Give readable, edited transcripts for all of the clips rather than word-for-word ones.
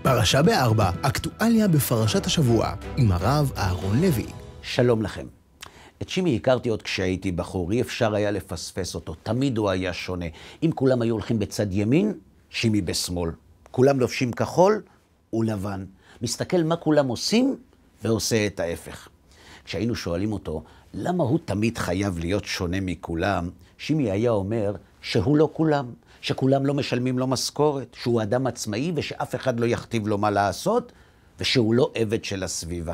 פרשה בארבע, אקטואליה בפרשת השבוע, עם הרב אהרון לוי. שלום לכם. את שימי הכרתי עוד כשהייתי בחור, אי אפשר היה לפספס אותו, תמיד הוא היה שונה. אם כולם היו הולכים בצד ימין, שימי בשמאל. כולם לובשים כחול, הוא לבן. מסתכל מה כולם עושים, ועושה את ההפך. כשהיינו שואלים אותו, למה הוא תמיד חייב להיות שונה מכולם, שימי היה אומר שהוא לא כולם, שכולם לא משלמים לו משכורת, שהוא אדם עצמאי ושאף אחד לא יכתיב לו מה לעשות, ושהוא לא עבד של הסביבה.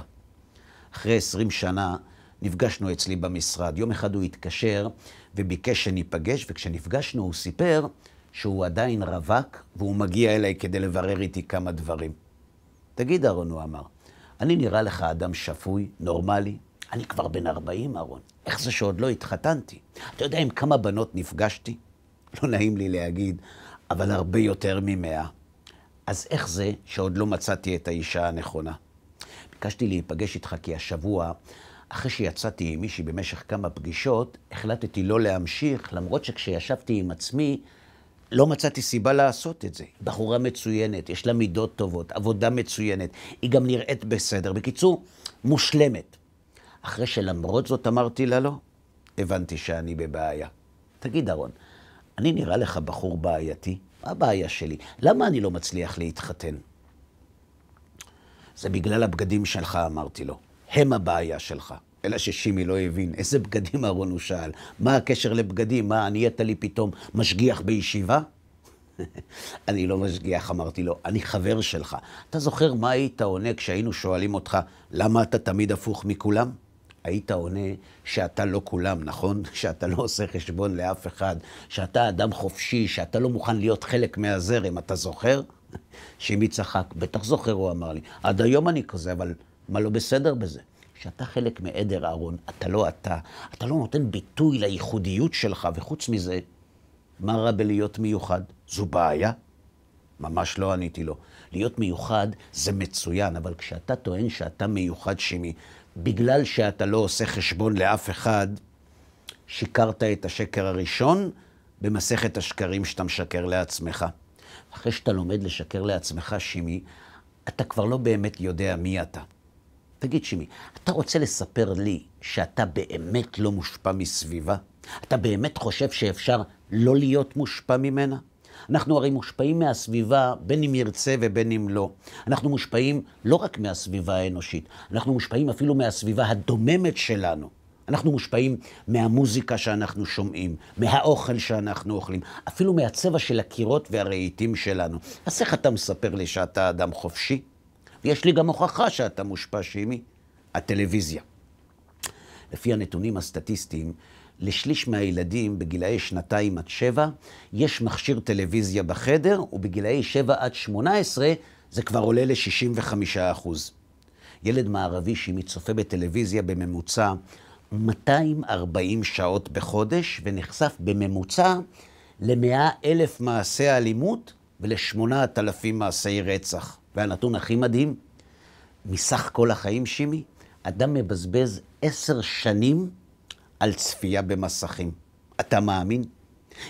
אחרי 20 שנה נפגשנו אצלי במשרד. יום אחד הוא התקשר וביקש שניפגש, וכשנפגשנו הוא סיפר שהוא עדיין רווק, והוא מגיע אליי כדי לברר איתי כמה דברים. תגיד, אהרון, הוא אמר, אני נראה לך אדם שפוי, נורמלי? אני כבר בן 40, אהרון. איך זה שעוד לא התחתנתי? אתה יודע עם כמה בנות נפגשתי? לא נעים לי להגיד, אבל הרבה יותר מ100. אז איך זה שעוד לא מצאתי את האישה הנכונה? ביקשתי להיפגש איתך כי השבוע, אחרי שיצאתי עם מישהי במשך כמה פגישות, החלטתי לא להמשיך, למרות שכשישבתי עם עצמי, לא מצאתי סיבה לעשות את זה. בחורה מצוינת, יש לה מידות טובות, עבודה מצוינת, היא גם נראית בסדר. בקיצור, מושלמת. אחרי שלמרות זאת אמרתי לה לא, הבנתי שאני בבעיה. תגיד, אהרון, אני נראה לך בחור בעייתי? מה הבעיה שלי? למה אני לא מצליח להתחתן? זה בגלל הבגדים שלך, אמרתי לו. הם הבעיה שלך. אלא ששימי לא הבין. איזה בגדים, אהרון, הוא שאל? מה הקשר לבגדים? מה, נהיית לי פתאום משגיח בישיבה? אני לא משגיח, אמרתי לו. אני חבר שלך. אתה זוכר מה היית עונה כשהיינו שואלים אותך, למה אתה תמיד הפוך מכולם? היית עונה שאתה לא כולם, נכון? שאתה לא עושה חשבון לאף אחד, שאתה אדם חופשי, שאתה לא מוכן להיות חלק מהזרם, אתה זוכר? שימי צחק, בטח זוכר, הוא אמר לי. עד היום אני כזה, אבל מה לא בסדר בזה? שאתה חלק מעדר, אהרון, אתה לא אתה. אתה לא נותן ביטוי לייחודיות שלך, וחוץ מזה, מה רע בלהיות מיוחד? זו בעיה? ממש לא עניתי לו. להיות מיוחד זה מצוין, אבל כשאתה טוען שאתה מיוחד, שימי, בגלל שאתה לא עושה חשבון לאף אחד, שיקרת את השקר הראשון במסכת השקרים שאתה משקר לעצמך. אחרי שאתה לומד לשקר לעצמך, שימי, אתה כבר לא באמת יודע מי אתה. תגיד, שימי, אתה רוצה לספר לי שאתה באמת לא מושפע מסביבה? אתה באמת חושב שאפשר לא להיות מושפע ממנה? אנחנו הרי מושפעים מהסביבה, בין אם ירצה ובין אם לא. אנחנו מושפעים לא רק מהסביבה האנושית, אנחנו מושפעים אפילו מהסביבה הדוממת שלנו. אנחנו מושפעים מהמוזיקה שאנחנו שומעים, מהאוכל שאנחנו אוכלים, אפילו מהצבע של הקירות והרהיטים שלנו. אז איך אתה מספר לי שאתה אדם חופשי? ויש לי גם הוכחה שאתה מושפע, שימי, הטלוויזיה. לפי הנתונים הסטטיסטיים, לשליש מהילדים בגילאי 2 עד 7 יש מכשיר טלוויזיה בחדר, ובגילאי 7 עד 18 זה כבר עולה ל65%. ילד מערבי שימי צופה בטלוויזיה בממוצע 240 שעות בחודש, ונחשף בממוצע ל100,000 מעשי אלימות ול8,000 מעשי רצח. והנתון הכי מדהים, מסך כל החיים, שימי, אדם מבזבז 10 שנים על צפייה במסכים. אתה מאמין?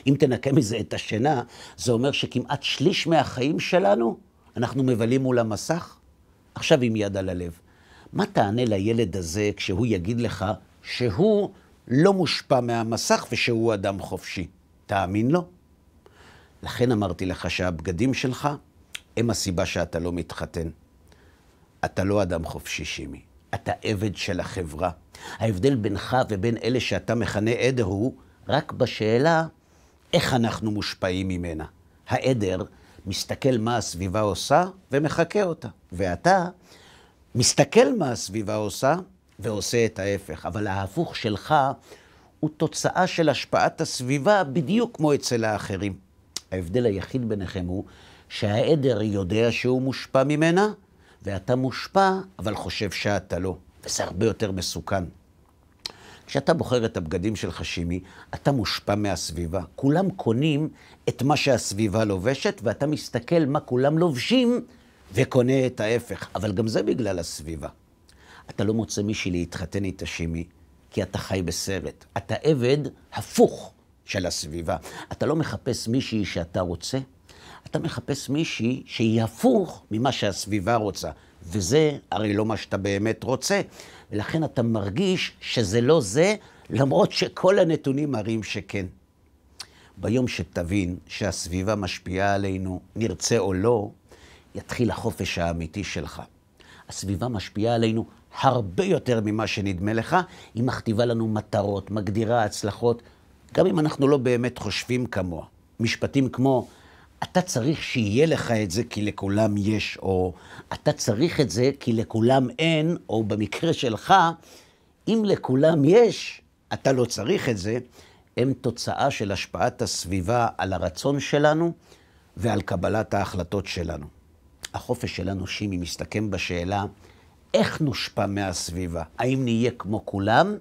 אם תנקה מזה את השינה, זה אומר שכמעט שליש מהחיים שלנו אנחנו מבלים מול המסך. עכשיו עם יד על הלב. מה תענה לילד הזה כשהוא יגיד לך שהוא לא מושפע מהמסך ושהוא אדם חופשי? תאמין לו? לכן אמרתי לך שהבגדים שלך הם הסיבה שאתה לא מתחתן. אתה לא אדם חופשי, שימי. אתה עבד של החברה. ההבדל בינך ובין אלה שאתה מכנה עדר הוא רק בשאלה איך אנחנו מושפעים ממנה. העדר מסתכל מה הסביבה עושה ומחכה אותה. ואתה מסתכל מה הסביבה עושה ועושה את ההפך. אבל ההפוך שלך הוא תוצאה של השפעת הסביבה בדיוק כמו אצל האחרים. ההבדל היחיד ביניכם הוא שהעדר יודע שהוא מושפע ממנה, ואתה מושפע, אבל חושב שאתה לא. וזה הרבה יותר מסוכן. כשאתה בוחר את הבגדים שלך, שימי, אתה מושפע מהסביבה. כולם קונים את מה שהסביבה לובשת, ואתה מסתכל מה כולם לובשים, וקונה את ההפך. אבל גם זה בגלל הסביבה. אתה לא מוצא מישהי להתחתן איתה, שימי, כי אתה חי בסרט. אתה עבד הפוך של הסביבה. אתה לא מחפש מישהי שאתה רוצה, אתה מחפש מישהי שהיא הפוך ממה שהסביבה רוצה, וזה הרי לא מה שאתה באמת רוצה, ולכן אתה מרגיש שזה לא זה, למרות שכל הנתונים מראים שכן. ביום שתבין שהסביבה משפיעה עלינו, נרצה או לא, יתחיל החופש האמיתי שלך. הסביבה משפיעה עלינו הרבה יותר ממה שנדמה לך, היא מכתיבה לנו מטרות, מגדירה הצלחות, גם אם אנחנו לא באמת חושבים כמוה. משפטים כמו, אתה צריך שיהיה לך את זה כי לכולם יש, או אתה צריך את זה כי לכולם אין, או במקרה שלך, אם לכולם יש, אתה לא צריך את זה, הם תוצאה של השפעת הסביבה על הרצון שלנו ועל קבלת ההחלטות שלנו. החופש שלנו, שימי, מסתכם בשאלה, איך נושפע מהסביבה? האם נהיה כמו כולם?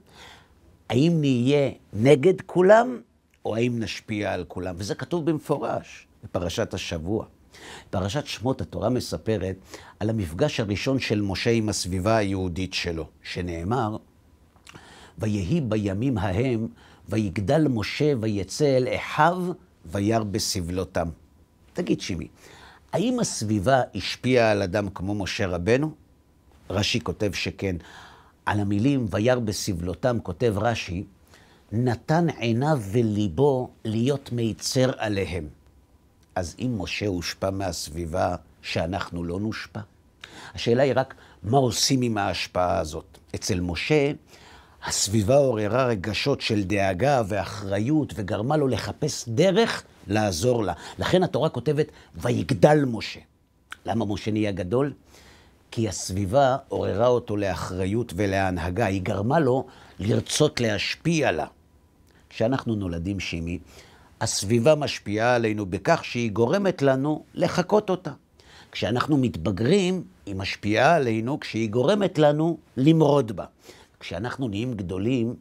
האם נהיה נגד כולם? או האם נשפיע על כולם? וזה כתוב במפורש בפרשת השבוע. פרשת שמות התורה מספרת על המפגש הראשון של משה עם הסביבה היהודית שלו, שנאמר, ויהי בימים ההם, ויגדל משה ויצא אל אחיו, וירא בסבלותם. תגיד שימי, האם הסביבה השפיעה על אדם כמו משה רבנו? רש"י כותב שכן. על המילים וירא בסבלותם כותב רש"י, נתן עיניו וליבו להיות מיצר עליהם. אז אם משה הושפע מהסביבה, שאנחנו לא נושפע? השאלה היא רק, מה עושים עם ההשפעה הזאת? אצל משה, הסביבה עוררה רגשות של דאגה ואחריות, וגרמה לו לחפש דרך לעזור לה. לכן התורה כותבת, ויגדל משה. למה משה נהיה גדול? כי הסביבה עוררה אותו לאחריות ולהנהגה. היא גרמה לו לרצות להשפיע לה. כשאנחנו נולדים, שימי, הסביבה משפיעה עלינו בכך שהיא גורמת לנו לחקות אותה. כשאנחנו מתבגרים, היא משפיעה עלינו כשהיא גורמת לנו למרוד בה. כשאנחנו נהיים גדולים,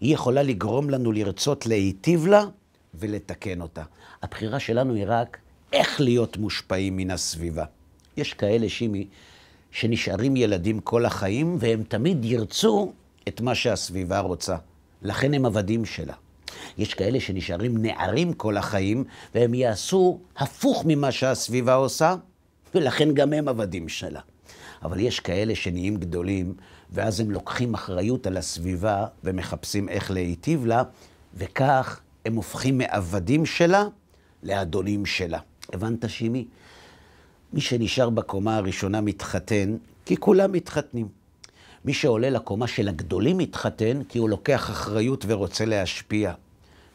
היא יכולה לגרום לנו לרצות להיטיב לה ולתקן אותה. הבחירה שלנו היא רק איך להיות מושפעים מן הסביבה. יש כאלה, שימי, שנשארים ילדים כל החיים, והם תמיד ירצו את מה שהסביבה רוצה. לכן הם עבדים שלה. יש כאלה שנשארים נערים כל החיים, והם יעשו הפוך ממה שהסביבה עושה, ולכן גם הם עבדים שלה. אבל יש כאלה שנהיים גדולים, ואז הם לוקחים אחריות על הסביבה, ומחפשים איך להיטיב לה, וכך הם הופכים מעבדים שלה לאדונים שלה. הבנת, שימי? מי שנשאר בקומה הראשונה מתחתן, כי כולם מתחתנים. מי שעולה לקומה של הגדולים מתחתן, כי הוא לוקח אחריות ורוצה להשפיע.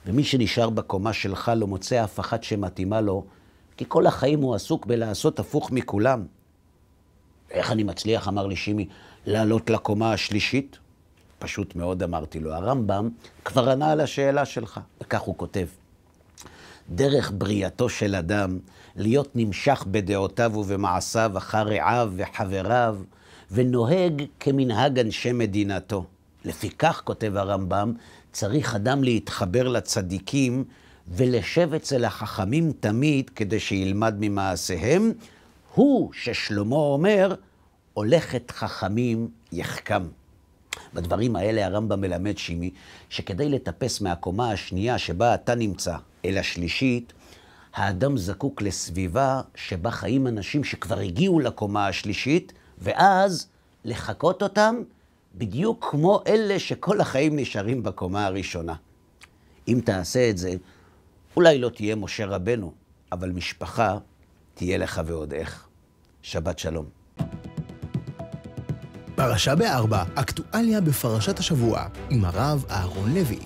ומי שנשאר בקומה שלך לא מוצא אף אחת שמתאימה לו, כי כל החיים הוא עסוק בלעשות הפוך מכולם. איך אני מצליח, אמר לי שימי, לעלות לקומה השלישית? פשוט מאוד אמרתי לו, הרמב"ם כבר ענה על השאלה שלך. וכך הוא כותב, דרך בריאתו של אדם, להיות נמשך בדעותיו ובמעשיו אחר רעיו וחבריו, ונוהג כמנהג אנשי מדינתו. לפיכך, כותב הרמב"ם, צריך אדם להתחבר לצדיקים ולשב אצל החכמים תמיד כדי שילמד ממעשיהם. הוא ששלמה אומר, הולכת חכמים יחכם. בדברים האלה הרמב"ם מלמד, שימי, שכדי לטפס מהקומה השנייה שבה אתה נמצא אל השלישית, האדם זקוק לסביבה שבה חיים אנשים שכבר הגיעו לקומה השלישית, ואז לחכות אותם בדיוק כמו אלה שכל החיים נשארים בקומה הראשונה. אם תעשה את זה, אולי לא תהיה משה רבנו, אבל משפחה תהיה לך ועוד איך. שבת שלום. פרשה ב4, אקטואליה בפרשת השבוע, עם הרב אהרון לוי.